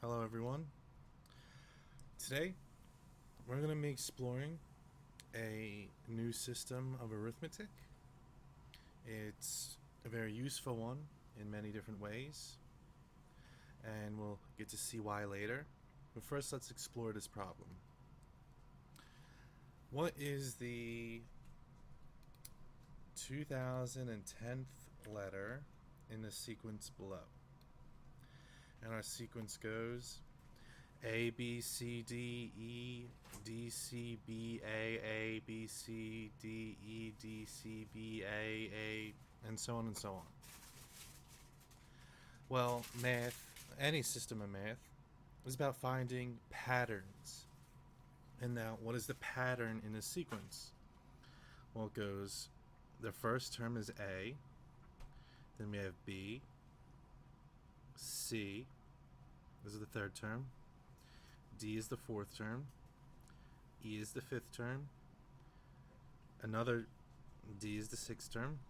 Hello everyone. Today we're going to be exploring a new system of arithmetic. It's a very useful one in many different ways, and we'll get to see why later. But first, let's explore this problem. What is the 2010th letter in the sequence below? And our sequence goes A, B, C, D, E, D, C, B, A, B, C, D, E, D, C, B, A, and so on and so on. Well, math, any system of math, is about finding patterns. And now, what is the pattern in a sequence? Well, it goes, the first term is A, then we have B, C, this is the third term, D is the fourth term, E is the fifth term, another D is the sixth term,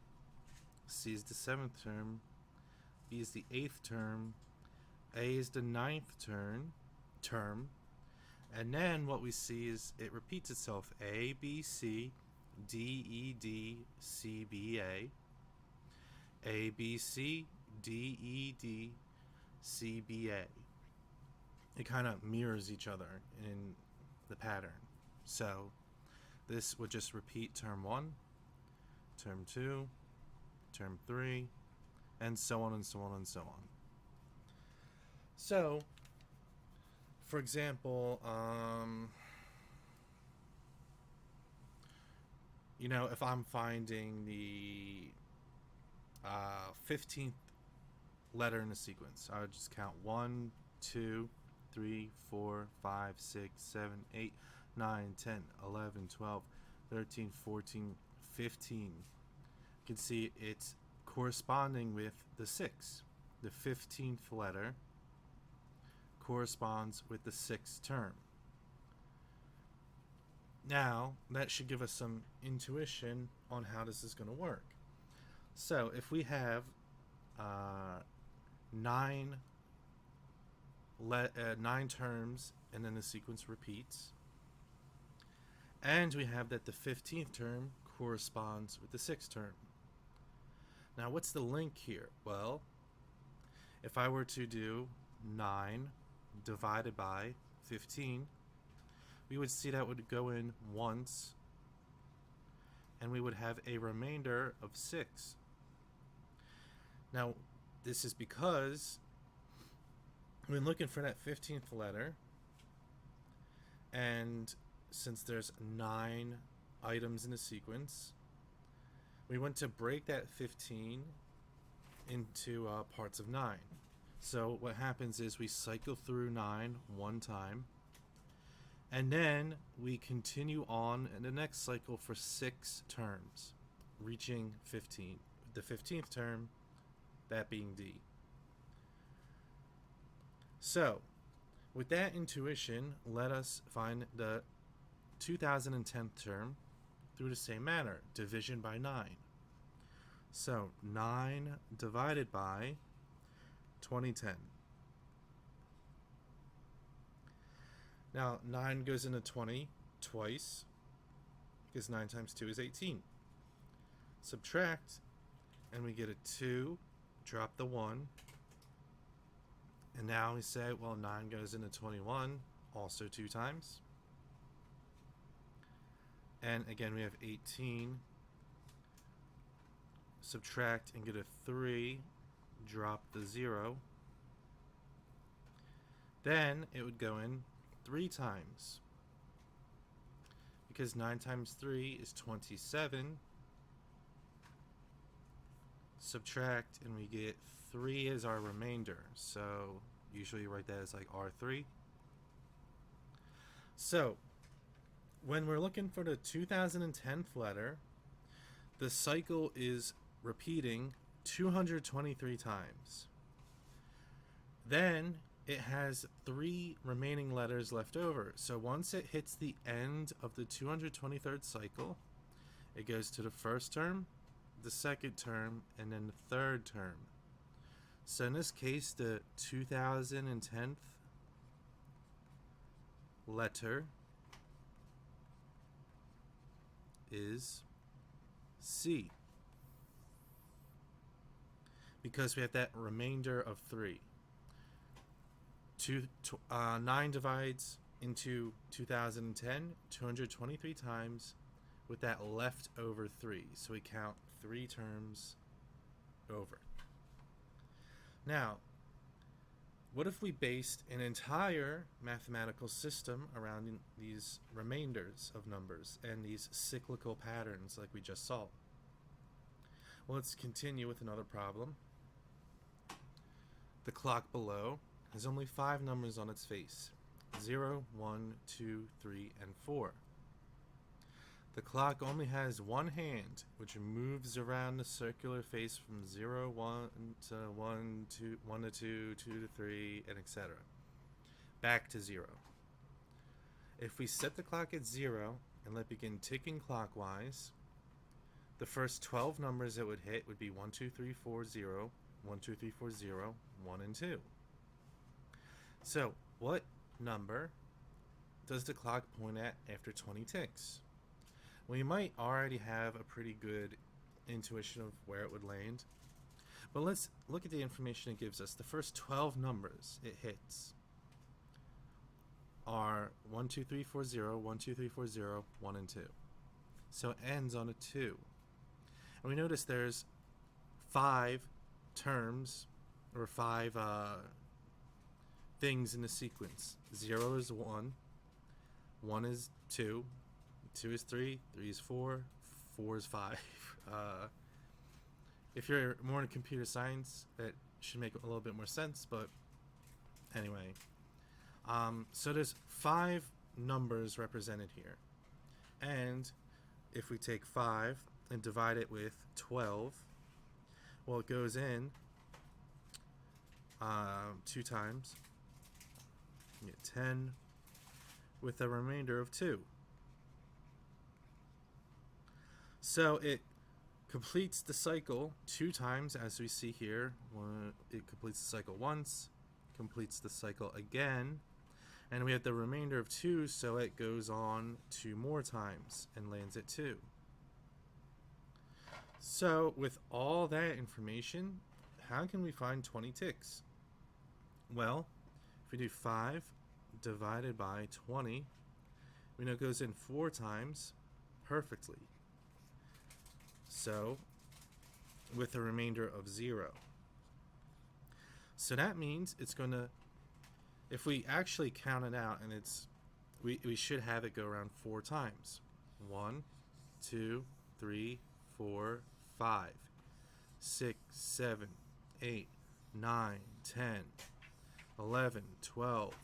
C is the seventh term, B is the eighth term, A is the ninth term, and then what we see is it repeats itself: A, B, C, D, E, D, C, B, A, B, C, D, E, D, C, B, A. It kind of mirrors each other in the pattern. So this would just repeat term 1, term 2, term 3, and so on and so on and so on. So, for example, if I'm finding the 15th letter in a sequence, I would just count 1, 2, 3, 4, 5, 6, 7, 8, 9, 10, 11, 12, 13, 14, 15. You can see it's corresponding with the 6. The 15th letter corresponds with the 6th term. Now, that should give us some intuition on how this is going to work. So, if we have 9 terms and then the sequence repeats, and we have that the 15th term corresponds with the 6th term. Now, what's the link here? Well, if I were to do 9 divided by 15, we would see that would go in once, and we would have a remainder of 6. Now, this is because we're looking for that 15th letter, and since there's 9 items in the sequence, we want to break that 15 into parts of 9. So what happens is we cycle through 9 one time, and then we continue on in the next cycle for 6 terms, reaching 15. The 15th term, that being D. So, with that intuition, let us find the 2010th term through the same manner, division by 9. So, 9 divided by 2010. Now, 9 goes into 20 twice, because 9 times 2 is 18. Subtract, and we get a 2, drop the 1, and now we say, well, 9 goes into 21, also 2 times. And again, we have 18. Subtract and get a 3, drop the 0. Then it would go in 3 times, because 9 times 3 is 27. Subtract, and we get 3 as our remainder. So usually you write that as like R3. So when we're looking for the 2010th letter, the cycle is repeating 223 times. Then it has 3 remaining letters left over. So once it hits the end of the 223rd cycle, it goes to the first term, the second term, and then the third term. So in this case, the 2010th letter is C, because we have that remainder of 3. 9 divides into 2010 223 times with that leftover 3. So we count 3 terms over. Now, what if we based an entire mathematical system around these remainders of numbers and these cyclical patterns like we just saw? Well, let's continue with another problem. The clock below has only 5 numbers on its face: 0, 1, 2, 3, and 4. The clock only has one hand, which moves around the circular face from 0, 1 to 1, 2, 1 to 2, 2 to 3, and etc. back to 0. If we set the clock at 0 and let begin ticking clockwise, the first 12 numbers it would hit would be 1, 2, 3, 4, 0, 1, 2, 3, 4, 0, 1, and 2. So, what number does the clock point at after 20 ticks? Well, you might already have a pretty good intuition of where it would land, but let's look at the information it gives us. The first 12 numbers it hits are 1, 2, 3, 4, 0, 1, 2, 3, 4, 0, 1, and 2. So it ends on a 2. And we notice there's 5 terms, or 5 things in the sequence. 0 is 1, 1 is 2, 2 is 3, 3 is 4, 4 is 5. If you're more in computer science, that should make a little bit more sense, but anyway. So there's 5 numbers represented here. And if we take 5 and divide it with 12, well, it goes in 2 times. You get 10 with a remainder of 2. So it completes the cycle 2 times, as we see here. It completes the cycle once, completes the cycle again, and we have the remainder of 2, so it goes on 2 more times and lands at 2. So with all that information, how can we find 20 ticks? Well, if we do 5 divided by 20, we know it goes in 4 times perfectly. So, with a remainder of 0. So that means it's going to, if we actually count it out, and we should have it go around 4 times. 1, 2, 3, 4, 5, 6, 7, 8, 9, 10, 11, 12,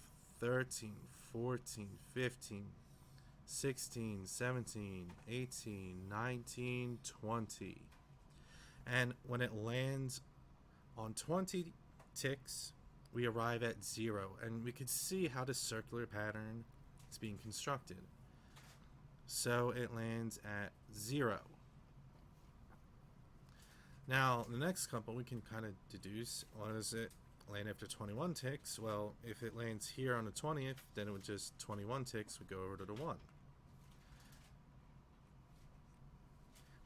13, 14, 15, 16, 17, 18, 19, 20. And when it lands on 20 ticks, we arrive at 0. And we could see how the circular pattern is being constructed. So it lands at 0. Now, the next couple we can kind of deduce, what does it land after 21 ticks? Well, if it lands here on the 20th, then it would just 21 ticks would go over to the 1.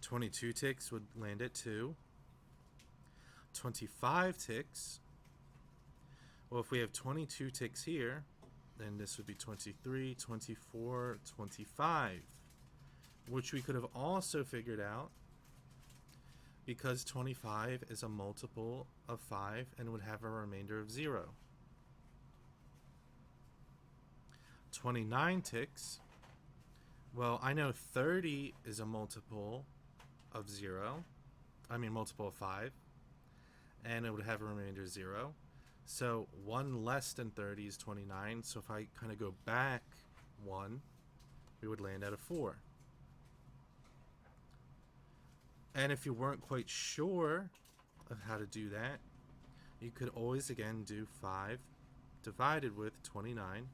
22 ticks would land at 2. 25 ticks. Well, if we have 22 ticks here, then this would be 23, 24, 25, which we could have also figured out because 25 is a multiple of 5 and would have a remainder of 0. 29 ticks. Well, I know 30 is a multiple of 0. I mean multiple of 5. And it would have a remainder of 0. So 1 less than 30 is 29. So if I kind of go back 1, we would land at a 4. And if you weren't quite sure of how to do that, you could always again do 5 divided with 29.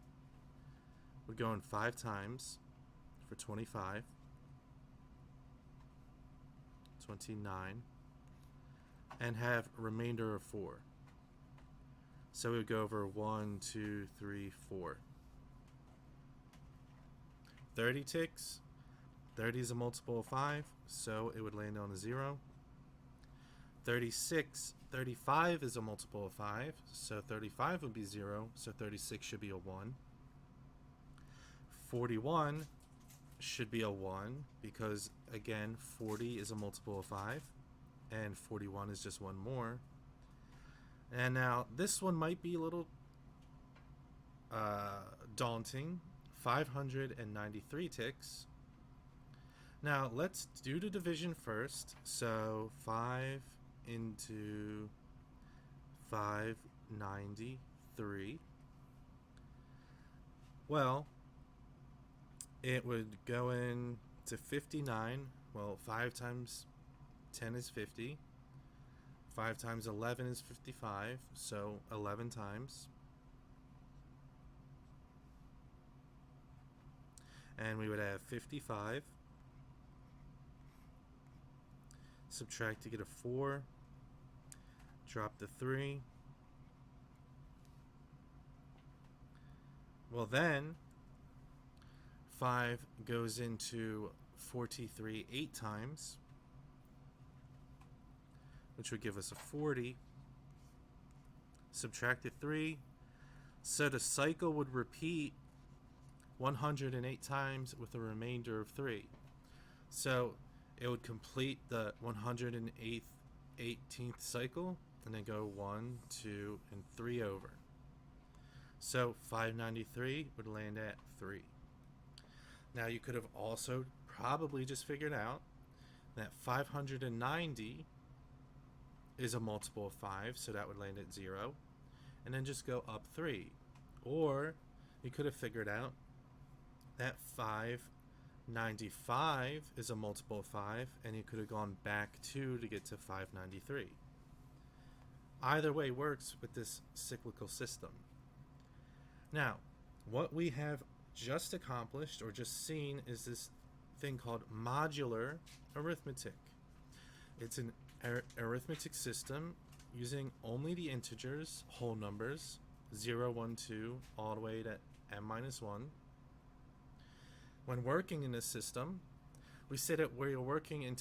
We're going 5 times for 25. 29. And have a remainder of 4. So we would go over 1, 2, 3, 4. 30 ticks. 30 is a multiple of 5, so it would land on a 0. 35 is a multiple of 5, so 35 would be 0, so 36 should be a 1. 41 should be a 1 because, again, 40 is a multiple of 5, and 41 is just one more. And now this one might be a little daunting. 593 ticks. Now let's do the division first. So 5 into 593. Well, it would go in to 59. Well, 5 times 10 is 50. 5 times 11 is 55, so 11 times. And we would have 55. Subtract to get a 4. Drop the 3. Well, then 5 goes into 43 8 times, which would give us a 40. Subtract the 3. So the cycle would repeat 108 times with a remainder of 3. So it would complete the 108th 18th cycle and then go 1, 2, and 3 over. So 593 would land at 3. Now you could have also probably just figured out that 590 is a multiple of 5, so that would land at 0, and then just go up 3. Or you could have figured out that 595 is a multiple of 5, and you could have gone back 2 to get to 593. Either way works with this cyclical system. Now, what we have just accomplished or just seen is this thing called modular arithmetic. It's an arithmetic system using only the integers, whole numbers, 0, 1, 2, all the way to m-1. When working in this system, we say that we're working in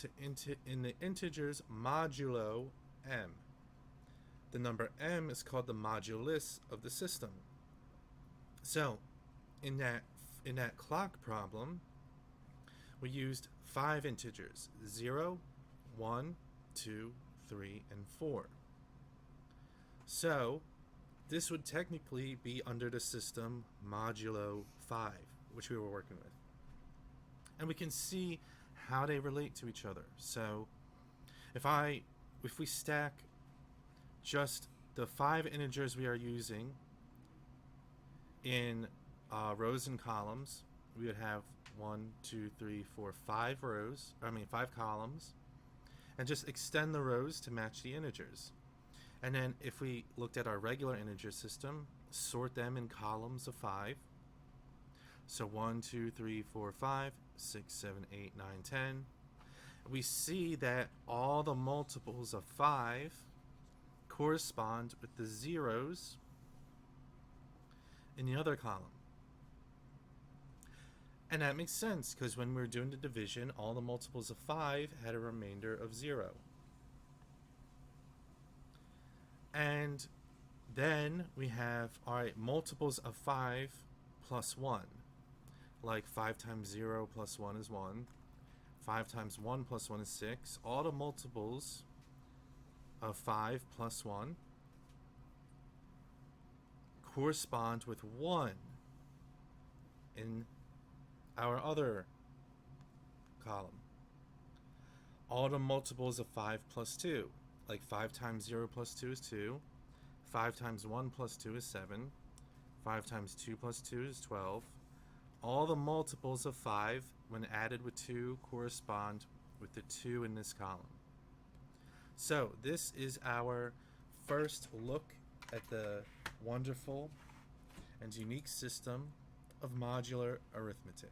the integers modulo m. The number m is called the modulus of the system. So, in that clock problem, we used 5 integers, 0, 1, 2, 3, and 4. So, this would technically be under the system modulo 5, which we were working with. And we can see how they relate to each other. So, if we stack just the 5 integers we are using in rows and columns, we would have 1, 2, 3, 4, 5 columns, and just extend the rows to match the integers. And then if we looked at our regular integer system, sort them in columns of 5. So 1, 2, 3, 4, 5, 6, 7, 8, 9, 10. We see that all the multiples of 5 correspond with the zeros in the other column. And that makes sense because when we were doing the division, all the multiples of 5 had a remainder of 0. And then we have, multiples of 5 plus 1. Like 5 times 0 plus 1 is 1. 5 times 1 plus 1 is 6. All the multiples of 5 plus 1 correspond with 1 in our other column. All the multiples of 5 plus 2, like 5 times 0 plus 2 is 2, 5 times 1 plus 2 is 7, 5 times 2 plus 2 is 12. All the multiples of 5, when added with 2, correspond with the 2 in this column. So this is our first look at the wonderful and unique system of modular arithmetic.